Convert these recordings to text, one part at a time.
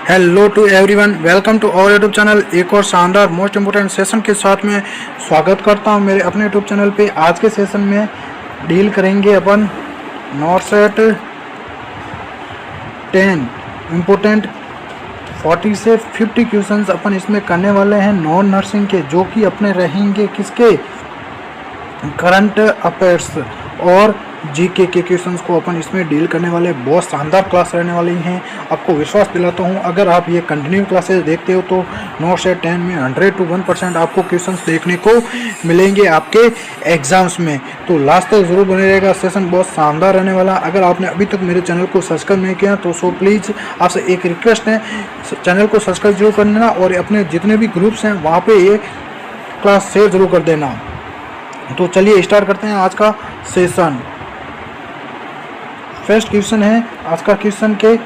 Hello to everyone, welcome to our YouTube channel. एक और शानदार मोस्ट इम्पोर्टेंट सेशन के साथ में स्वागत करता हूं मेरे अपने यूट्यूब चैनल पे। आज के सेशन में डील करेंगे अपन नॉर्सेट 10 इम्पोर्टेंट 40 से 50 क्वेश्चंस अपन इसमें करने वाले हैं नॉन नर्सिंग के, जो कि अपने रहेंगे किसके, करंट अफेयर्स और जीके के क्वेश्चंस को अपन इसमें डील करने वाले। बहुत शानदार क्लास रहने वाली हैं। आपको विश्वास दिलाता हूं, अगर आप ये कंटिन्यू क्लासेस देखते हो तो नॉर्सेट 10 में 100 to 1% आपको क्वेश्चंस देखने को मिलेंगे आपके एग्जाम्स में। तो लास्ट तक जरूर बने रहेगा, सेशन बहुत शानदार रहने वाला। अगर आपने अभी तक मेरे चैनल को सब्सक्राइब नहीं किया तो सो प्लीज़ आपसे एक रिक्वेस्ट है, चैनल को सब्सक्राइब जरूर कर लेना और अपने जितने भी ग्रुप्स हैं वहाँ पर ये क्लास शेयर जरूर कर देना। तो चलिए स्टार्ट करते हैं आज का सेशन। फर्स्ट क्वेश्चन है आज का क्वेश्चन के,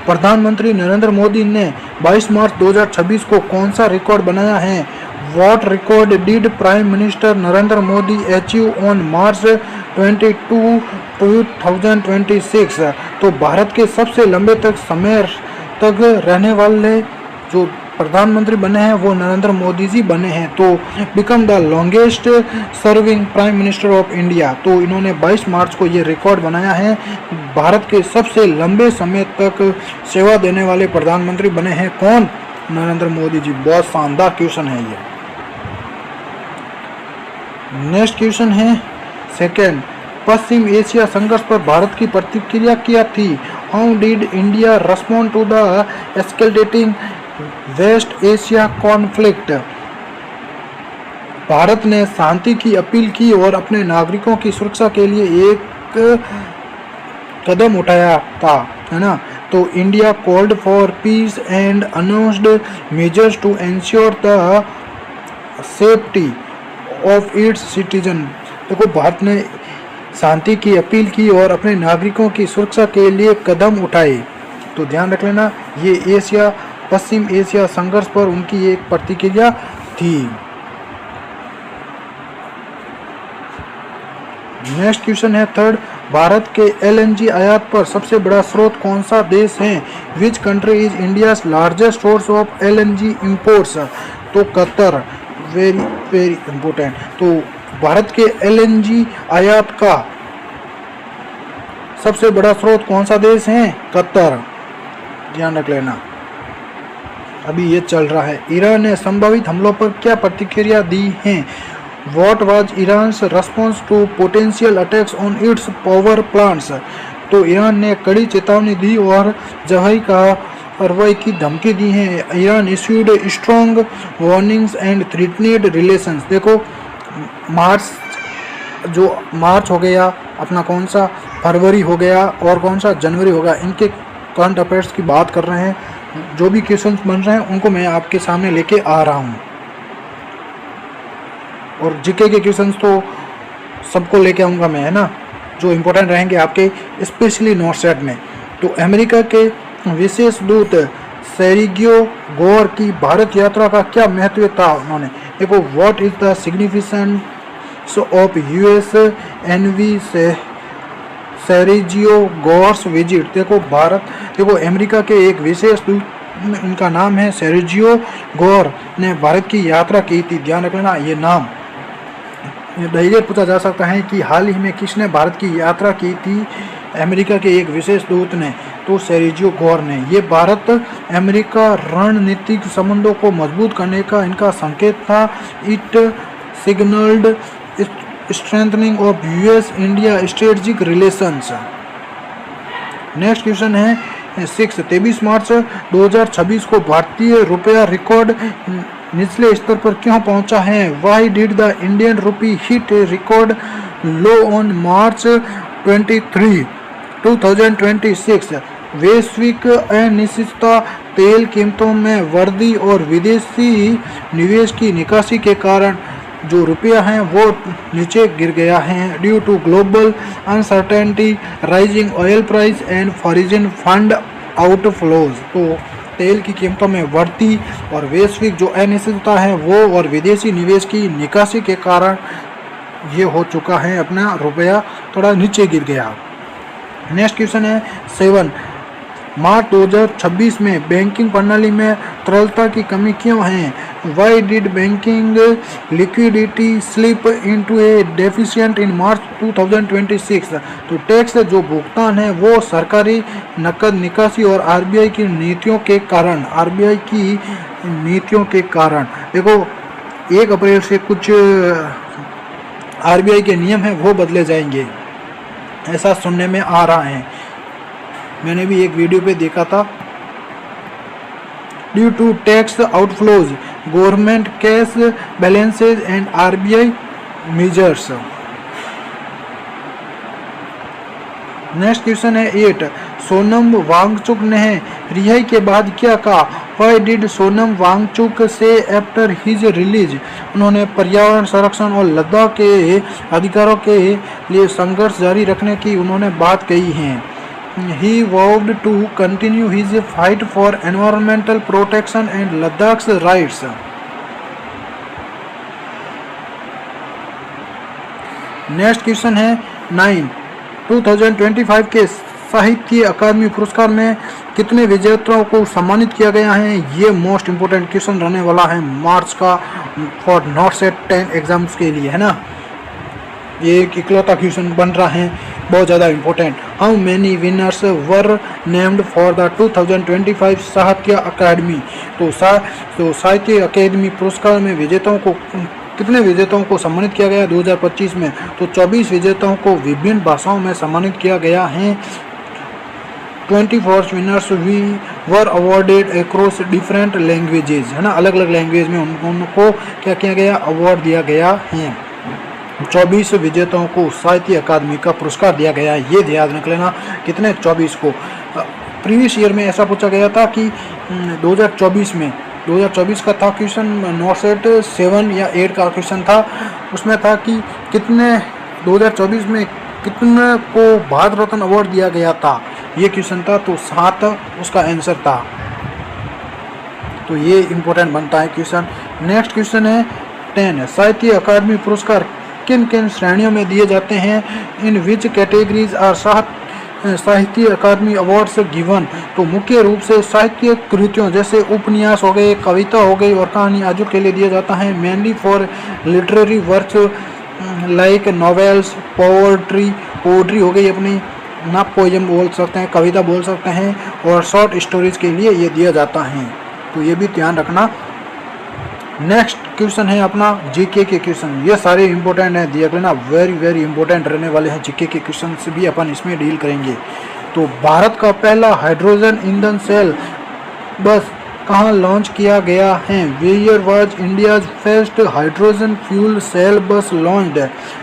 प्रधानमंत्री नरेंद्र मोदी ने 22 मार्च 2026 को कौन सा रिकॉर्ड बनाया है? What record did prime minister Narendra Modi achieve on March 22, 2026? तो भारत के सबसे लंबे समय तक रहने वाले जो प्रधानमंत्री बने हैं वो नरेंद्र मोदी जी बने हैं। तो become the longest serving prime minister of India. तो इन्होंने 22 मार्च को ये रिकॉर्ड बनाया है, भारत के सबसे लंबे समय तक सेवा देने वाले प्रधानमंत्री बने हैं कौन? नरेंद्र मोदी जी। बहुत शानदार क्वेश्चन है ये। नेक्स्ट क्वेश्चन है सेकेंड, पश्चिम एशिया संघर्ष पर भारत की प्रतिक्रिया क्या थी? How did India respond to the escalating West Asia conflict? Bharat ने शांति की अपील की और अपने नागरिकों की सुरक्षा के लिए एक कदम उठाया था, है ना। तो India called for peace and announced measures to ensure the safety of its citizen. देखो, भारत ने शांति की अपील की और अपने नागरिकों की सुरक्षा के लिए कदम उठाए। तो ध्यान रख लेना, ये पश्चिम एशिया संघर्ष पर उनकी एक प्रतिक्रिया थी। नेक्स्ट क्वेश्चन है थर्ड, भारत के एलएनजी आयात पर सबसे बड़ा स्रोत कौन सा देश है? Which country is India's largest source of LNG imports? तो कतर। Very very important. तो भारत के एलएनजी आयात का सबसे बड़ा स्रोत कौन सा देश है? कतर। ध्यान रख लेना, अभी ये चल रहा है। ईरान ने संभावित हमलों पर क्या प्रतिक्रिया दी है? What was Iran's response to potential attacks on its power plants? तो ईरान ने कड़ी चेतावनी दी और जवाई कार्रवाई की धमकी दी है। Iran issued strong warnings and threatened relations. देखो, मार्च हो गया अपना, कौन सा फरवरी हो गया और कौन सा जनवरी हो गया, इनके करंट अफेयर्स की बात कर रहे हैं। जो भी क्वेश्चंस बन रहे हैं उनको मैं आपके सामने लेके आ रहा हूं, और जीके के क्वेश्चंस तो सबको लेके आऊँगा मैं, है ना, जो इम्पोर्टेंट रहेंगे आपके स्पेशली नॉर्सेट में। तो अमेरिका के विशेष दूत सेर्गियो गोर की भारत यात्रा का क्या महत्व था? उन्होंने देखो, what is the significance of US envoy Sergio Gor's visit? देखो अमेरिका के एक विशेष दूत, उनका नाम है सेर्गियो गोर, ने भारत की यात्रा की थी। ध्यान रख लेना, ये नाम ये पूछा जा सकता है कि हाल ही में किसने भारत की यात्रा की थी? अमेरिका के एक विशेष दूत ने, तो सेर्गियो गोर ने। ये भारत अमेरिका रणनीतिक संबंधों को मजबूत करने का इनका संकेत था। It signalled strengthening of US India strategic relations. Next question है 23 मार्च 2026 को भारतीय रुपया रिकॉर्ड निचले स्तर पर क्यों पहुंचा है? Why did the Indian rupee hit record low on March 23, 2026? वैश्विक अनिश्चितता, तेल कीमतों में वृद्धि और विदेशी निवेश की निकासी के कारण जो रुपया है वो नीचे गिर गया है। Due to global uncertainty, rising oil price and foreign fund outflows. तो तेल की कीमतों में वृद्धि और वैश्विक जो अनिश्चितता है वो और विदेशी निवेश की निकासी के कारण ये हो चुका है, अपना रुपया थोड़ा नीचे गिर गया। नेक्स्ट क्वेश्चन है 7, मार्च 2026 में बैंकिंग प्रणाली में तरलता की कमी क्यों है? Why did banking liquidity slip into a deficient in March 2026? तो टैक्स जो भुगतान है वो सरकारी नकद निकासी और आरबीआई की नीतियों के कारण, देखो 1 अप्रैल से कुछ आरबीआई के नियम हैं वो बदले जाएंगे, ऐसा सुनने में आ रहा है। मैंने भी एक वीडियो पे देखा था। Due to tax outflows, government cash balances and RBI measures. Next question है 8। सोनम वांगचुक ने रिहाई के बाद क्या कहा? Why did सोनम वांगचुक से आफ्टर हिज रिलीज? उन्होंने पर्यावरण संरक्षण और लद्दाख के अधिकारों के लिए संघर्ष जारी रखने की उन्होंने बात कही है। He vowed to continue his fight for environmental protection and Ladakh's rights. Next question है 9। 2025 के साहित्य अकादमी पुरस्कार में कितने विजेताओं को सम्मानित किया गया है? ये मोस्ट इम्पोर्टेंट क्वेश्चन रहने वाला है मार्च का फॉर नॉट सेट 10 एग्जाम्स के लिए, है ना। ये एक इकलौता क्वेश्चन बन रहा है, बहुत ज़्यादा important. How many winners were named for the 2025 साहित्य अकादमी? तो साहित्य अकादमी पुरस्कार में कितने विजेताओं को सम्मानित किया गया 2025 में? तो 24 विजेताओं को विभिन्न भाषाओं में सम्मानित किया गया है। 24 विनर्स वर अवॉर्डेड अक्रॉस डिफरेंट लैंग्वेजेस, है ना, अलग अलग लैंग्वेज में उनको क्या किया गया? अवार्ड दिया गया है। 24 विजेताओं को साहित्य अकादमी का पुरस्कार दिया गया है, ये ध्यान रख लेना। कितने? 24 को। प्रीवियस ईयर में ऐसा पूछा गया था कि 2024 का था क्वेश्चन, नॉट सेट 7 या 8 का क्वेश्चन था। उसमें था कि कितने 2024 में कितने को भारत रत्न अवार्ड दिया गया था, ये क्वेश्चन था। तो 7 उसका आंसर था। तो ये इम्पोर्टेंट बनता है क्वेश्चन। नेक्स्ट क्वेश्चन है 10। साहित्य अकादमी पुरस्कार किन किन श्रेणियों में दिए जाते हैं? इन विच कैटेगरीज आर साहित्य अकादमी अवार्ड्स गिवन? तो मुख्य रूप से साहित्य कृतियों जैसे उपन्यास हो गए, कविता हो गई और कहानी आदि के लिए दिया जाता है। Mainly for literary work like novels, poetry हो गई अपनी, ना पोएम बोल सकते हैं, कविता बोल सकते हैं, और शॉर्ट स्टोरीज के लिए ये दिया जाता है। तो ये भी ध्यान रखना। नेक्स्ट क्वेश्चन है अपना जीके के क्वेश्चन, ये सारे इंपॉर्टेंट हैं, दिया लेना, वेरी इंपॉर्टेंट रहने वाले हैं। जीके के क्वेश्चन से भी अपन इसमें डील करेंगे। तो भारत का पहला हाइड्रोजन ईंधन सेल बस कहाँ लॉन्च किया गया है? Where was India's first hydrogen fuel cell bus launched?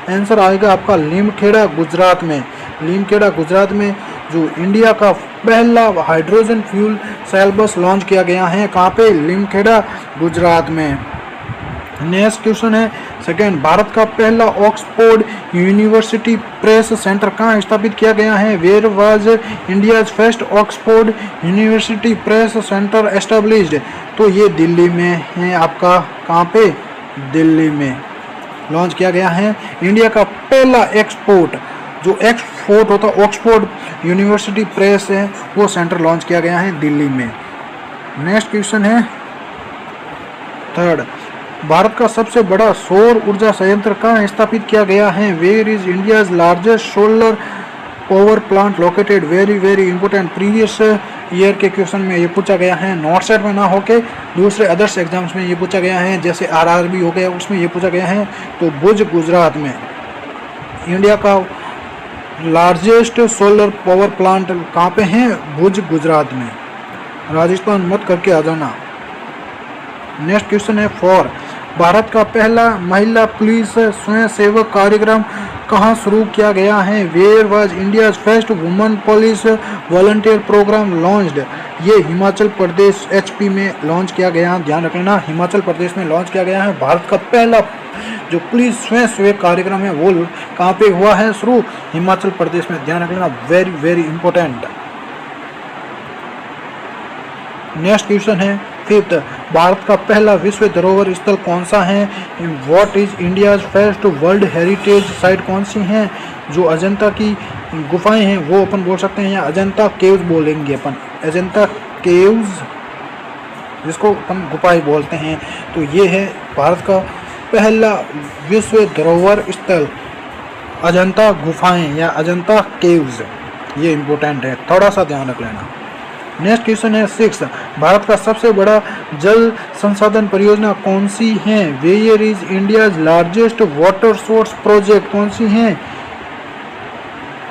Answer आएगा आपका लीमखेड़ा गुजरात में। लीमखेड़ा गुजरात में जो इंडिया का पहला हाइड्रोजन फ्यूल सेल बस लॉन्च किया गया है, कहाँ पे? लीमखेड़ा गुजरात में। नेक्स्ट क्वेश्चन है सेकेंड। भारत का पहला ऑक्सफोर्ड यूनिवर्सिटी प्रेस सेंटर कहाँ स्थापित किया गया है? Where was India's first Oxford University Press centre established? तो ये दिल्ली में है आपका, कहाँ पे? दिल्ली में लॉन्च किया गया है। इंडिया का पहला एक्सपोर्ट होता ऑक्सफोर्ड यूनिवर्सिटी प्रेस है, वो सेंटर लॉन्च किया गया है दिल्ली में। नेक्स्ट क्वेश्चन है थर्ड। भारत का सबसे बड़ा सौर ऊर्जा संयंत्र कहाँ स्थापित किया गया है? Where is India's largest solar power plant located? Very important, previous year के क्वेश्चन में ये पूछा गया है, नॉट सेट में ना होके दूसरे अदर्स एग्जाम्स में ये पूछा गया है, जैसे आरआरबी हो गया उसमें ये पूछा गया है। तो भुज गुजरात में इंडिया का लार्जेस्ट सोलर पावर प्लांट कहाँ पे है? भुज गुजरात में। राजस्थान मत करके आ जाना। नेक्स्ट क्वेश्चन है 4। भारत का पहला महिला पुलिस स्वयंसेवक कार्यक्रम कहाँ शुरू किया गया है? Where was India's first women police volunteer programme launched? ये हिमाचल प्रदेश एचपी में लॉन्च किया गया, ध्यान रखना, हिमाचल प्रदेश में लॉन्च किया गया है। भारत का पहला जो पुलिस स्वयंसेवक कार्यक्रम है वो कहाँ पे हुआ है शुरू? हिमाचल प्रदेश में, ध्यान रखना, वेरी इंपॉर्टेंट। नेक्स्ट क्वेश्चन है 5th। भारत का पहला विश्व धरोहर स्थल कौन सा है? What is India's first world heritage site कौन सी है? जो अजंता की गुफाएं हैं वो अपन बोल सकते हैं, या अजंता केव्स बोलेंगे अपन, अजंता केव्स जिसको अपन गुफाएं बोलते हैं। तो ये है भारत का पहला विश्व धरोहर स्थल अजंता गुफाएं या अजंता केव्स, ये इम्पोर्टेंट है, थोड़ा सा ध्यान रख लेना। नेक्स्ट क्वेश्चन है 6, भारत का सबसे बड़ा जल संसाधन परियोजना कौन सी है? Where is India's largest water source project, कौन सी है?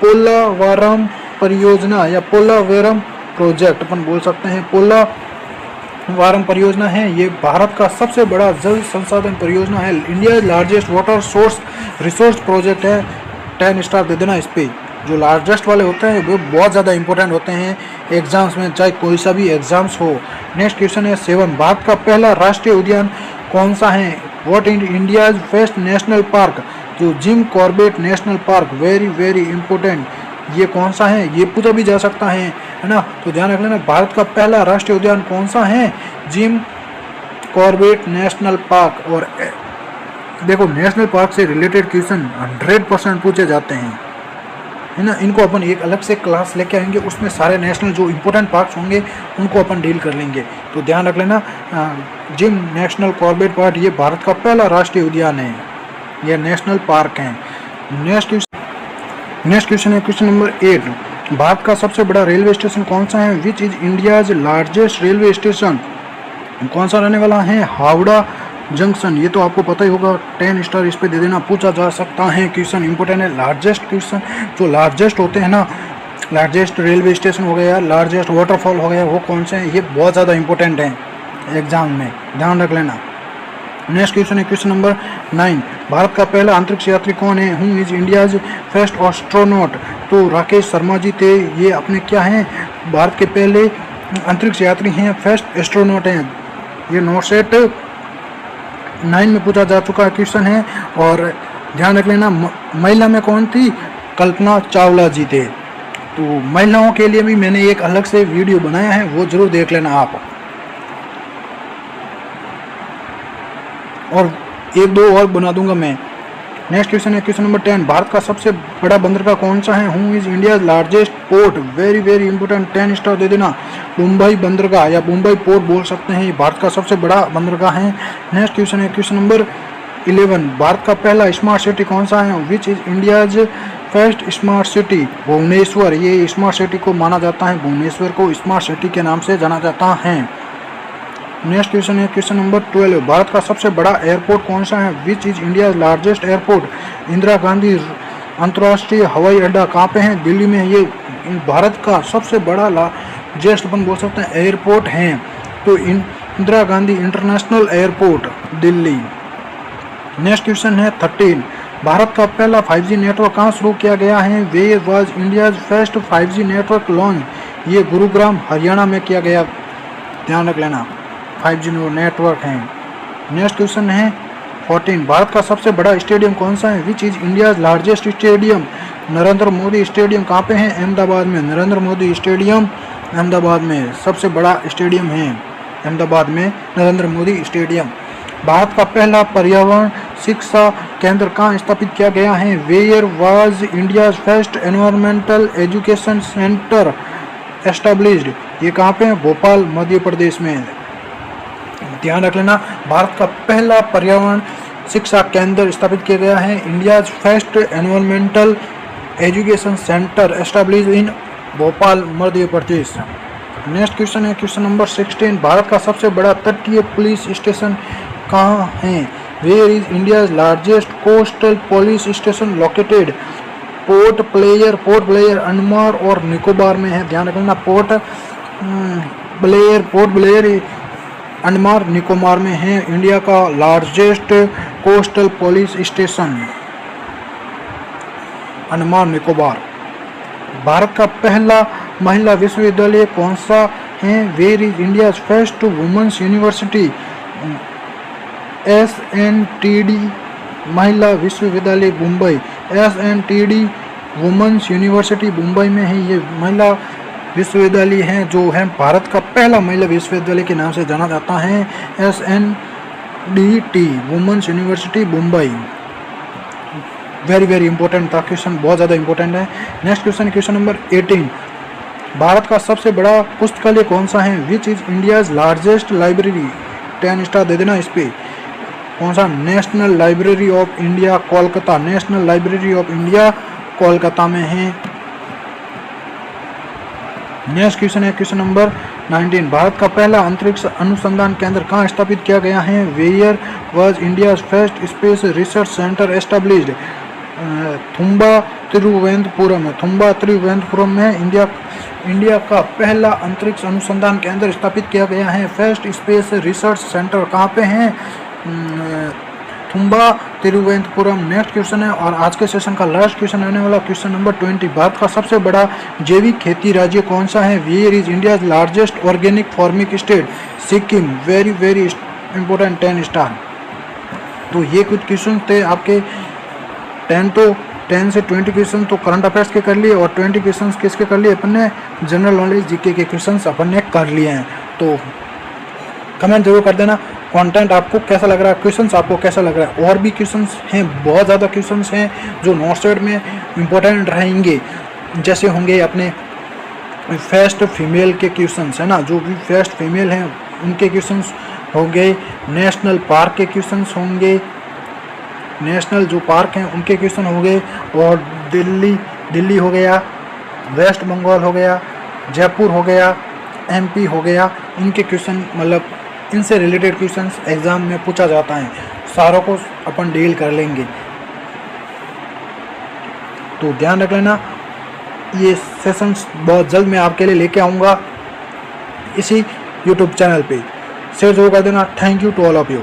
पोलावरम परियोजना या पोलावरम प्रोजेक्ट अपन बोल सकते हैं, पोलावरम परियोजना है। ये भारत का सबसे बड़ा जल संसाधन परियोजना है, India largest water source resource project है। 10 स्टार दे देना इस पे। जो लार्जेस्ट वाले होते हैं वो बहुत ज़्यादा इंपॉर्टेंट होते हैं एग्जाम्स में, चाहे कोई सा भी एग्जाम्स हो। नेक्स्ट क्वेश्चन है 7, भारत का पहला राष्ट्रीय उद्यान कौन सा है? What in India's first national park, जो Jim Corbett national park, very very important, ये कौन सा है? ये पूछा भी जा सकता है ना, तो ध्यान रख लेना। भारत का पहला राष्ट्रीय उद्यान कौन सा है? Gym Corbett national park. और देखो नेशनल पार्क से रिलेटेड क्वेश्चन 100% पूछे जाते हैं, है ना। इनको अपन एक अलग से क्लास लेके आएंगे, उसमें सारे नेशनल जो इम्पोर्टेंट पार्क्स होंगे उनको अपन डील कर लेंगे। तो ध्यान रख लेना, जिम नेशनल कॉर्बेट पार्क ये भारत का पहला राष्ट्रीय उद्यान है, ये नेशनल पार्क है। नेक्स्ट क्वेश्चन है क्वेश्चन नंबर 8, भारत का सबसे बड़ा रेलवे स्टेशन कौन सा है? Which is India's largest railway station, कौन सा रहने वाला है? हावड़ा जंक्शन। ये तो आपको पता ही होगा, 10 स्टार इस पे दे देना, पूछा जा सकता है, क्वेश्चन इंपॉर्टेंट है। लार्जेस्ट क्वेश्चन जो लार्जेस्ट होते हैं ना, लार्जेस्ट रेलवे स्टेशन हो गया, लार्जेस्ट वाटरफॉल हो गया, वो कौन से हैं, ये बहुत ज़्यादा इंपॉर्टेंट है एग्जाम में, ध्यान रख लेना। नेक्स्ट क्वेश्चन है क्वेश्चन नंबर 9, भारत का पहला अंतरिक्ष यात्री कौन है? Who is India's first astronaut, तो राकेश शर्मा जी थे, ये अपने क्या हैं, भारत के पहले अंतरिक्ष यात्री हैं, फर्स्ट एस्ट्रोनॉट हैं। ये नोटसेट 9 में पूछा जा चुका क्वेश्चन है। और ध्यान रख लेना, महिला में कौन थी? कल्पना चावला जी थे। तो महिलाओं के लिए भी मैंने एक अलग से वीडियो बनाया है, वो जरूर देख लेना आप। और एक दो और बना दूंगा मैं। नेक्स्ट क्वेश्चन है क्वेश्चन नंबर 10, भारत का सबसे बड़ा बंदरगाह कौन सा है? Who is India largest port, very very important, 10 star दे देना। मुंबई बंदरगाह या मुंबई पोर्ट बोल सकते हैं, ये भारत का सबसे बड़ा बंदरगाह है। नेक्स्ट क्वेश्चन है क्वेश्चन नंबर 11, भारत का पहला स्मार्ट सिटी कौन सा है? Which is India's first smart city, Bhubaneswar. ये स्मार्ट सिटी को माना जाता है, भुवनेश्वर को स्मार्ट सिटी के नाम से जाना जाता है। नेक्स्ट क्वेश्चन है क्वेश्चन नंबर 12, भारत का सबसे बड़ा एयरपोर्ट कौन सा है? Which is India largest airport, Indira Gandhi अंतर्राष्ट्रीय हवाई अड्डा कहाँ पे है? दिल्ली में। ये भारत का सबसे बड़ा लार्जेस्ट अपन बोल सकते हैं एयरपोर्ट है, तो Indira Gandhi international airport Delhi. Next question है 13, भारत का पहला 5G नेटवर्क कहाँ शुरू किया गया है? Where was India's first 5G network launch, ये गुरुग्राम हरियाणा में किया गया, ध्यान रख लेना। 5G नेटवर्क है। नेक्स्ट क्वेश्चन है 14, भारत का सबसे बड़ा स्टेडियम कौन सा है? Which is India largest stadium, Narendra Modi stadium कहाँ पे है? अहमदाबाद में। नरेंद्र मोदी स्टेडियम अहमदाबाद में सबसे बड़ा स्टेडियम है, अहमदाबाद में नरेंद्र मोदी स्टेडियम। भारत का पहला पर्यावरण शिक्षा केंद्र कहाँ स्थापित किया गया है? Where was India first environmental education centre established, ये कहाँ पे है? भोपाल मध्य प्रदेश में। ध्यान रख लेना, भारत का पहला पर्यावरण शिक्षा केंद्र स्थापित किया गया है, India first environmental education centre established in Bhopal Madhya Pradesh. Next question है क्वेश्चन नंबर 16, भारत का सबसे बड़ा तटीय पुलिस स्टेशन कहाँ है? Where is India largest coastal police station located? Port Blair Andaman और निकोबार में है, ध्यान रखना। पोर्ट ब्लेयर अंडमान निकोबार में है, इंडिया का largest coastal police station Andaman Nicobar. Bharat का पहला महिला विश्वविद्यालय कौन सा है? Where is India first women's university? SNTD महिला विश्वविद्यालय Mumbai, SNTD women's university Mumbai में है, ये महिला विश्वविद्यालय है जो है भारत का पहला महिला विश्वविद्यालय के नाम से जाना जाता है, SNDT women's university Mumbai. Very important था क्वेश्चन, बहुत ज़्यादा इंपॉर्टेंट है। नेक्स्ट क्वेश्चन, क्वेश्चन नंबर 18, भारत का सबसे बड़ा पुस्तकालय कौन सा है? Which is India's largest library? 10 star दे देना इस पर। कौन सा? National library of India Kolkata, national library of India Kolkata में है। नेक्स्ट क्वेश्चन है क्वेश्चन नंबर 19, भारत का पहला अंतरिक्ष अनुसंधान केंद्र कहाँ स्थापित किया गया है? Where was India's first space research centre established? Thumba Thiruvananthapuram है, थुम्बा तिरुवनंतपुरम में इंडिया का पहला अंतरिक्ष अनुसंधान केंद्र स्थापित किया गया है। फर्स्ट स्पेस रिसर्च सेंटर कहाँ पे है? थुम्बा तिरुवनंतपुरम। नेक्स्ट क्वेश्चन है और आज के सेशन का लास्ट क्वेश्चन रहने वाला क्वेश्चन नंबर 20, भारत का सबसे बड़ा जैविक खेती राज्य कौन सा है? Where is India's largest organic farming state? Sikkim. Very important, 10 star. तो ये कुछ क्वेश्चन थे आपके 10 से 20 क्वेश्चन तो करंट अफेयर्स के कर लिए और 20 क्वेश्चन किसके कर लिए? अपन ने जनरल नॉलेज जीके के क्वेश्चन अपन ने कर लिए हैं। तो कमेंट जरूर कर देना कंटेंट आपको कैसा लग रहा है, क्वेश्चंस आपको कैसा लग रहा है। और भी क्वेश्चंस हैं, बहुत ज़्यादा क्वेश्चंस हैं जो नॉर्थ साइड में इम्पोर्टेंट रहेंगे, जैसे होंगे अपने फर्स्ट फीमेल के क्वेश्चंस है ना, जो भी फर्स्ट फीमेल हैं उनके क्वेश्चंस होंगे, नेशनल पार्क के क्वेश्चंस होंगे, नेशनल जो पार्क हैं उनके क्वेश्चन हो गए, और दिल्ली हो गया, वेस्ट बंगाल हो गया, जयपुर हो गया, एमपी हो गया, इनके क्वेश्चन मतलब इनसे रिलेटेड क्वेश्चंस एग्ज़ाम में पूछा जाता है, सारों को अपन डील कर लेंगे। तो ध्यान रख लेना, ये सेशंस बहुत जल्द मैं आपके लिए लेके आऊँगा इसी यूट्यूब चैनल पे। शेयर जरूर कर देना। Thank you to all of you.